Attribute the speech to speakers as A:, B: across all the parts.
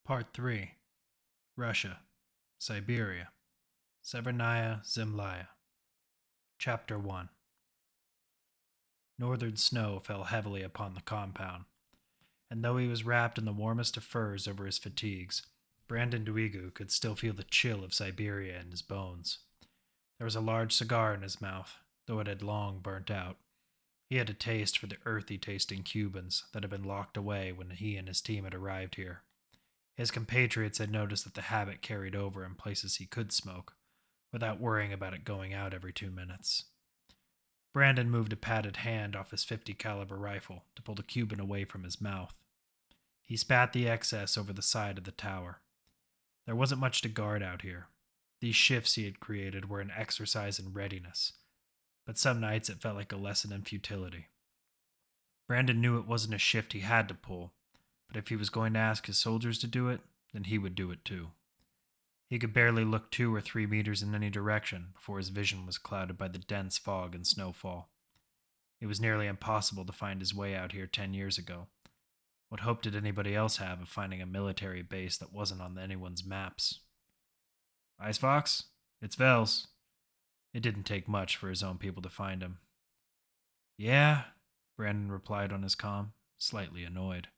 A: Part 3. Russia, Siberia, Severnaya, Zemlya. Chapter 1. Northern snow fell heavily upon the compound, and though he was wrapped in the warmest of furs over his fatigues, Brandon Duigu could still feel the chill of Siberia in his bones. There was a large cigar in his mouth, though it had long burnt out. He had a taste for the earthy-tasting Cubans that had been locked away when he and his team had arrived here. His compatriots had noticed that the habit carried over in places he could smoke, without worrying about it going out every 2 minutes. Brandon moved a padded hand off his 50 caliber rifle to pull the Cuban away from his mouth. He spat the excess over the side of the tower. There wasn't much to guard out here. These shifts he had created were an exercise in readiness, but some nights it felt like a lesson in futility. Brandon knew it wasn't a shift he had to pull, but if he was going to ask his soldiers to do it, then he would do it too. He could barely look 2 or 3 meters in any direction before his vision was clouded by the dense fog and snowfall. It was nearly impossible to find his way out here 10 years ago. What hope did anybody else have of finding a military base that wasn't on anyone's maps? Icebox? It's Vels. It didn't take much for his own people to find him. Yeah, Brandon replied on his comm, slightly annoyed.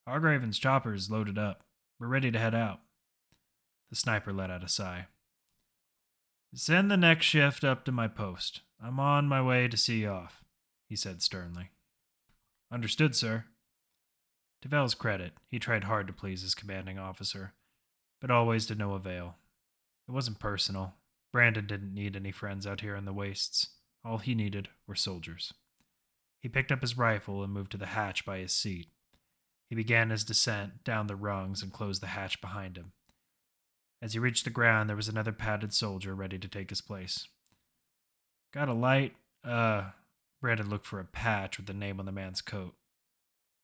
A: Hargraven's chopper is loaded up. We're ready to head out. The sniper let out a sigh. Send the next shift up to my post. I'm on my way to see you off, he said sternly. Understood, sir. To Val's credit, he tried hard to please his commanding officer, but always to no avail. It wasn't personal. Brandon didn't need any friends out here in the wastes. All he needed were soldiers. He picked up his rifle and moved to the hatch by his seat. He began his descent down the rungs and closed the hatch behind him. As he reached the ground, there was another padded soldier ready to take his place. Got a light? Brandon looked for a patch with the name on the man's coat.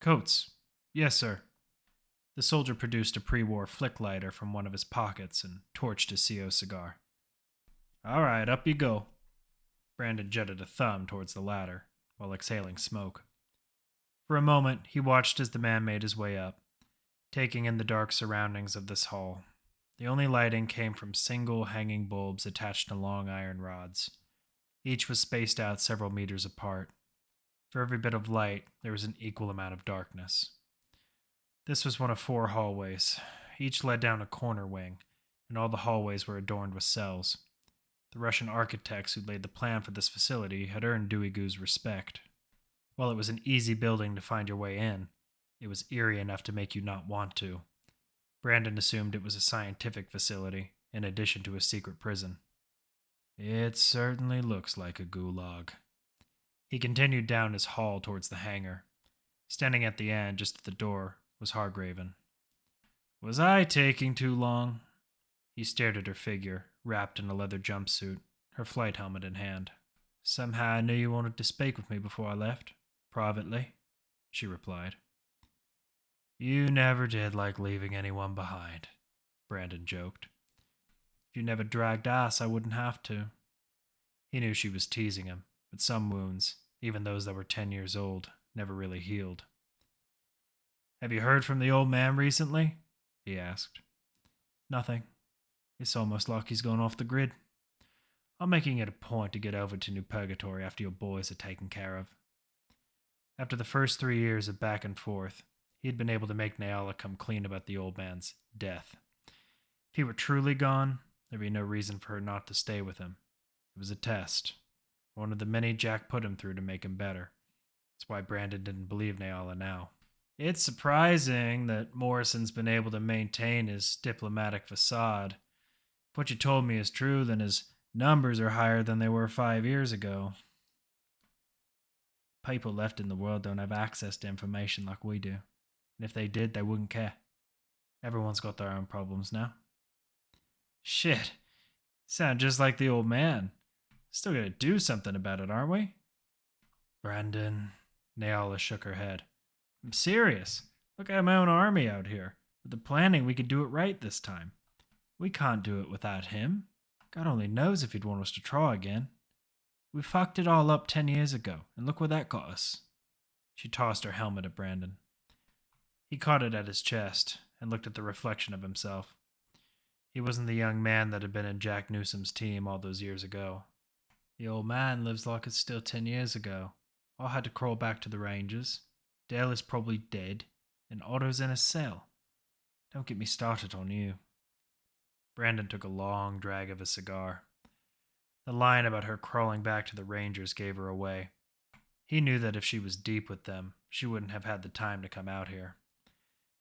A: Coats. Yes, sir. The soldier produced a pre-war flick lighter from one of his pockets and torched his CO cigar. All right, up you go. Brandon jutted a thumb towards the ladder, while exhaling smoke. For a moment, he watched as the man made his way up, taking in the dark surroundings of this hall. The only lighting came from single hanging bulbs attached to long iron rods. Each was spaced out several meters apart. For every bit of light, there was an equal amount of darkness. This was one of 4 hallways. Each led down a corner wing, and all the hallways were adorned with cells. The Russian architects who laid the plan for this facility had earned Duigu's respect. While it was an easy building to find your way in, it was eerie enough to make you not want to. Brandon assumed it was a scientific facility, in addition to a secret prison. It certainly looks like a gulag. He continued down his hall towards the hangar. Standing at the end, just at the door, was Hargraven. Was I taking too long? He stared at her figure, wrapped in a leather jumpsuit, her flight helmet in hand. Somehow I knew you wanted to speak with me before I left. Privately, she replied. You never did like leaving anyone behind, Brandon joked. If you never dragged ass, I wouldn't have to. He knew she was teasing him, but some wounds, even those that were 10 years old, never really healed. Have you heard from the old man recently? He asked. Nothing. It's almost like he's gone off the grid. I'm making it a point to get over to New Purgatory after your boys are taken care of. After the first 3 years of back and forth, he had been able to make Nyala come clean about the old man's death. If he were truly gone, there'd be no reason for her not to stay with him. It was a test, one of the many Jack put him through to make him better. That's why Brandon didn't believe Nyala now. It's surprising that Morrison's been able to maintain his diplomatic facade. If what you told me is true, then his numbers are higher than they were 5 years ago. People left in the world don't have access to information like we do. And if they did, they wouldn't care. Everyone's got their own problems now. Shit. Sound just like the old man. Still gotta do something about it, aren't we? Brandon. Nyala shook her head. I'm serious. Look, I have my own army out here. With the planning, we could do it right this time. We can't do it without him. God only knows if he'd want us to try again. We fucked it all up 10 years ago, and look where that got us. She tossed her helmet at Brandon. He caught it at his chest, and looked at the reflection of himself. He wasn't the young man that had been in Jack Newsom's team all those years ago. The old man lives like it's still 10 years ago. I had to crawl back to the Rangers. Dale is probably dead, and Otto's in a cell. Don't get me started on you. Brandon took a long drag of his cigar. The line about her crawling back to the Rangers gave her away. He knew that if she was deep with them, she wouldn't have had the time to come out here.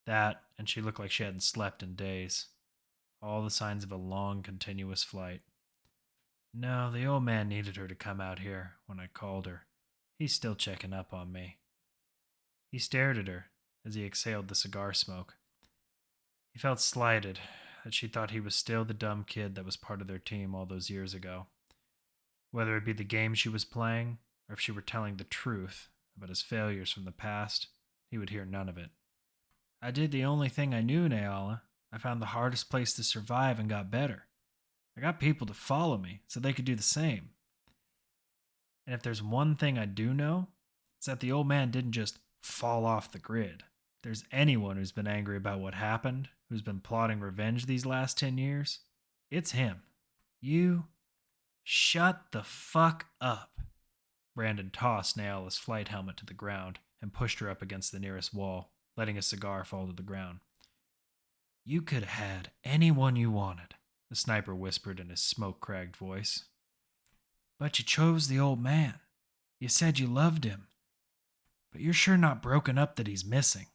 A: That, and she looked like she hadn't slept in days. All the signs of a long, continuous flight. No, the old man needed her to come out here when I called her. He's still checking up on me. He stared at her as he exhaled the cigar smoke. He felt slighted that she thought he was still the dumb kid that was part of their team all those years ago. Whether it be the game she was playing, or if she were telling the truth about his failures from the past, he would hear none of it. I did the only thing I knew, Naola. I found the hardest place to survive and got better. I got people to follow me so they could do the same. And if there's one thing I do know, it's that the old man didn't just fall off the grid. If there's anyone who's been angry about what happened, who's been plotting revenge these last 10 years, it's him. You shut the fuck up. Brandon tossed Naola's flight helmet to the ground and pushed her up against the nearest wall, letting his cigar fall to the ground. You could have had anyone you wanted, the sniper whispered in his smoke-cracked voice. But you chose the old man. You said you loved him. But you're sure not broken up that he's missing.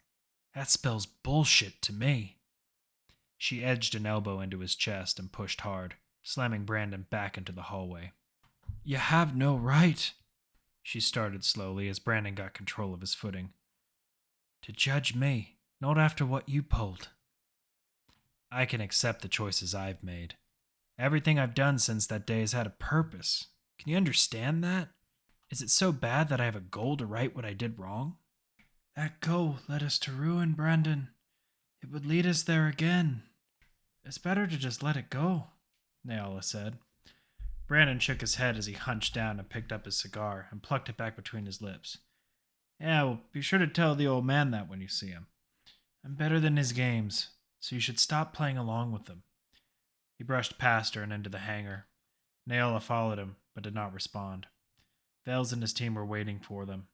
A: That spells bullshit to me. She edged an elbow into his chest and pushed hard, slamming Brandon back into the hallway. You have no right, she started slowly as Brandon got control of his footing, to judge me, not after what you pulled. I can accept the choices I've made. Everything I've done since that day has had a purpose. Can you understand that? Is it so bad that I have a goal to right what I did wrong? That goal led us to ruin, Brandon. It would lead us there again. It's better to just let it go, Naola said. Brandon shook his head as he hunched down and picked up his cigar and plucked it back between his lips. Yeah, well, be sure to tell the old man that when you see him. I'm better than his games, so you should stop playing along with them. He brushed past her and into the hangar. Naola followed him, but did not respond. Vels and his team were waiting for them.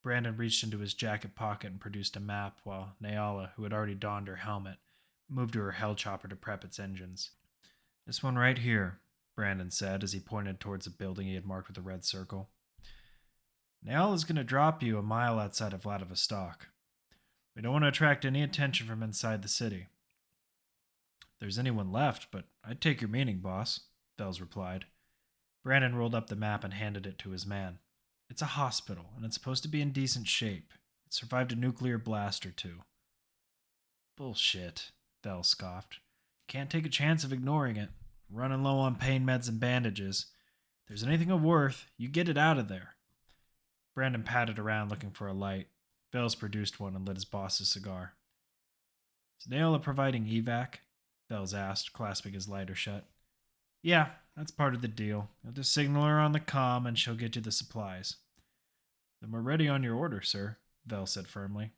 A: Brandon reached into his jacket pocket and produced a map, while Naola, who had already donned her helmet, moved to her hellchopper to prep its engines. This one right here, Brandon said as he pointed towards a building he had marked with a red circle. Naola's going to drop you a mile outside of Vladivostok. We don't want to attract any attention from inside the city. If there's anyone left, but I'd take your meaning, boss, Vels replied. Brandon rolled up the map and handed it to his man. It's a hospital, and it's supposed to be in decent shape. It survived a nuclear blast or two. Bullshit, Vels scoffed. Can't take a chance of ignoring it. Running low on pain meds and bandages. If there's anything of worth, you get it out of there. Brandon patted around looking for a light. Vels produced one and lit his boss's cigar. Is Naola providing evac? Vels asked, clasping his lighter shut. Yeah, that's part of the deal. You'll just signal her on the comm and she'll get you the supplies. Then we're ready on your order, sir, Vels said firmly.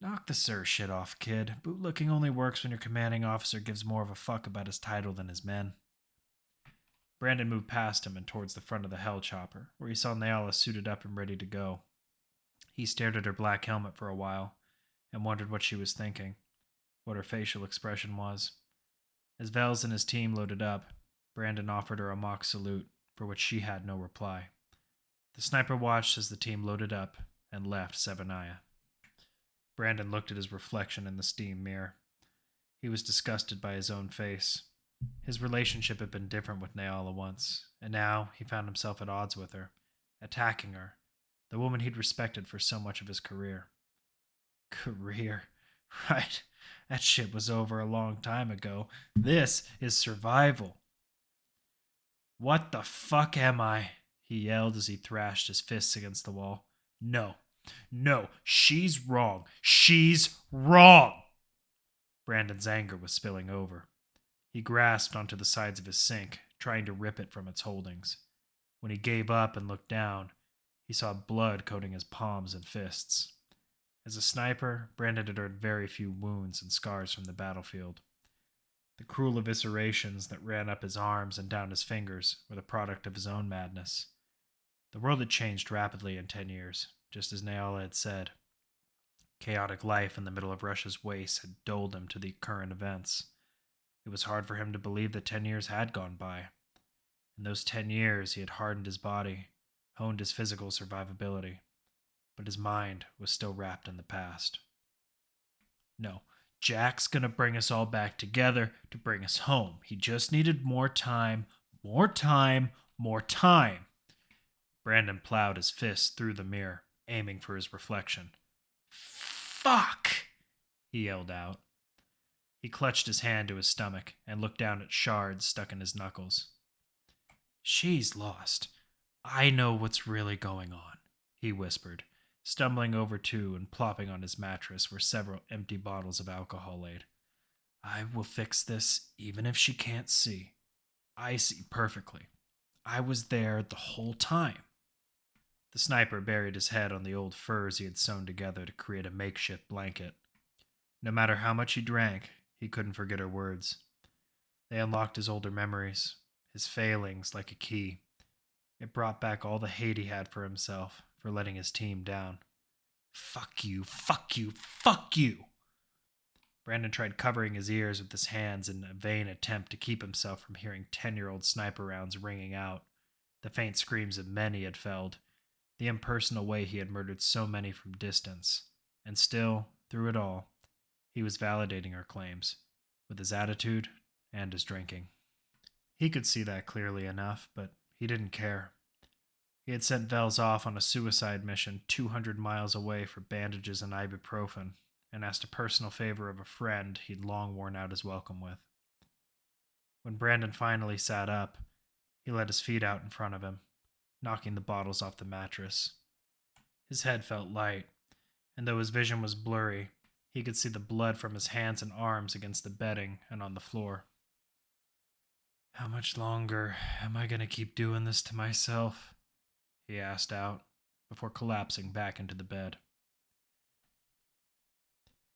A: Knock the sir shit off, kid. Bootlicking only works when your commanding officer gives more of a fuck about his title than his men. Brandon moved past him and towards the front of the hellchopper, where he saw Naola suited up and ready to go. He stared at her black helmet for a while, and wondered what she was thinking, what her facial expression was. As Vels and his team loaded up, Brandon offered her a mock salute, for which she had no reply. The sniper watched as the team loaded up and left Severnaya. Brandon looked at his reflection in the steam mirror. He was disgusted by his own face. His relationship had been different with Naola once, and now he found himself at odds with her, attacking her, the woman he'd respected for so much of his career. Career? Right. That shit was over a long time ago. This is survival. What the fuck am I? He yelled as he thrashed his fists against the wall. No, she's wrong. She's wrong! Brandon's anger was spilling over. He grasped onto the sides of his sink, trying to rip it from its holdings. When he gave up and looked down, he saw blood coating his palms and fists. As a sniper, Brandon had earned very few wounds and scars from the battlefield. The cruel eviscerations that ran up his arms and down his fingers were the product of his own madness. The world had changed rapidly in 10 years, just as Neala had said. Chaotic life in the middle of Russia's wastes had dulled him to the current events. It was hard for him to believe that 10 years had gone by. In those 10 years, he had hardened his body, honed his physical survivability, but his mind was still wrapped in the past. No, Jack's gonna bring us all back together to bring us home. He just needed more time, more time, more time. Brandon plowed his fist through the mirror, aiming for his reflection. Fuck! He yelled out. He clutched his hand to his stomach and looked down at shards stuck in his knuckles. She's lost. I know what's really going on, he whispered, stumbling over to and plopping on his mattress where several empty bottles of alcohol laid. I will fix this even if she can't see. I see perfectly. I was there the whole time. The sniper buried his head on the old furs he had sewn together to create a makeshift blanket. No matter how much he drank, he couldn't forget her words. They unlocked his older memories, his failings like a key. It brought back all the hate he had for himself, for letting his team down. Fuck you, fuck you, fuck you! Brandon tried covering his ears with his hands in a vain attempt to keep himself from hearing 10-year-old sniper rounds ringing out, the faint screams of men he had felled, the impersonal way he had murdered so many from distance. And still, through it all, he was validating her claims, with his attitude and his drinking. He could see that clearly enough, but he didn't care. He had sent Vels off on a suicide mission 200 miles away for bandages and ibuprofen, and asked a personal favor of a friend he'd long worn out his welcome with. When Brandon finally sat up, he let his feet out in front of him, knocking the bottles off the mattress. His head felt light, and though his vision was blurry, he could see the blood from his hands and arms against the bedding and on the floor. How much longer am I going to keep doing this to myself? He asked out, before collapsing back into the bed.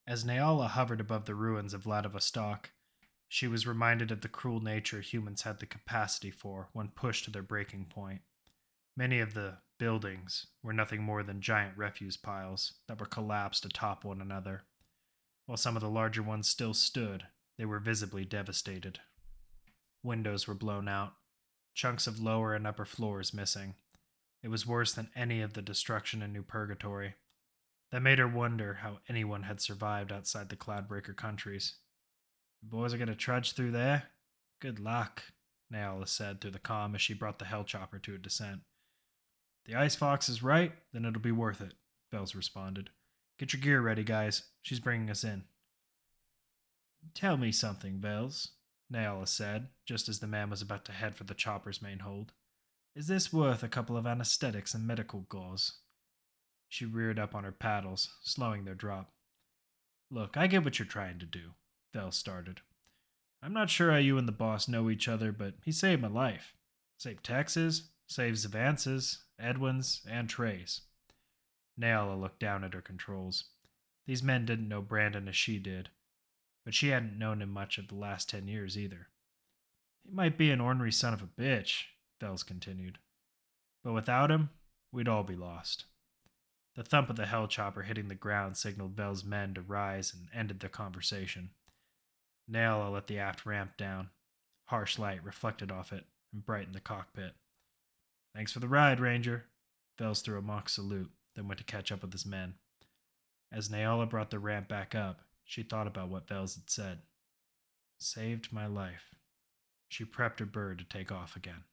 A: As Neala hovered above the ruins of Vladivostok, she was reminded of the cruel nature humans had the capacity for when pushed to their breaking point. Many of the buildings were nothing more than giant refuse piles that were collapsed atop one another. While some of the larger ones still stood, they were visibly devastated. Windows were blown out, chunks of lower and upper floors missing. It was worse than any of the destruction in New Purgatory. That made her wonder how anyone had survived outside the Cloudbreaker countries. "You boys are going to trudge through there? Good luck," Neala said through the comm as she brought the Hellchopper to a descent. "If the Ice Fox is right, then it'll be worth it," Bells responded. "Get your gear ready, guys. She's bringing us in." "Tell me something, Bells," Neala said, just as the man was about to head for the chopper's main hold. "Is this worth a couple of anesthetics and medical gauze?" She reared up on her paddles, slowing their drop. "Look, I get what you're trying to do," Bells started. "I'm not sure how you and the boss know each other, but he saved my life. Saved Tex's, saved Zavance's, Edwin's, and Trey's." Neala looked down at her controls. These men didn't know Brandon as she did, but she hadn't known him much of the last 10 years either. "He might be an ornery son of a bitch," Bells continued, "but without him, we'd all be lost." The thump of the Hellchopper hitting the ground signaled Bells' men to rise and ended the conversation. Neala let the aft ramp down. Harsh light reflected off it and brightened the cockpit. "Thanks for the ride, Ranger." Bells threw a mock salute, then went to catch up with his men. As Neala brought the ramp back up, she thought about what Bells had said. Saved my life. She prepped her bird to take off again.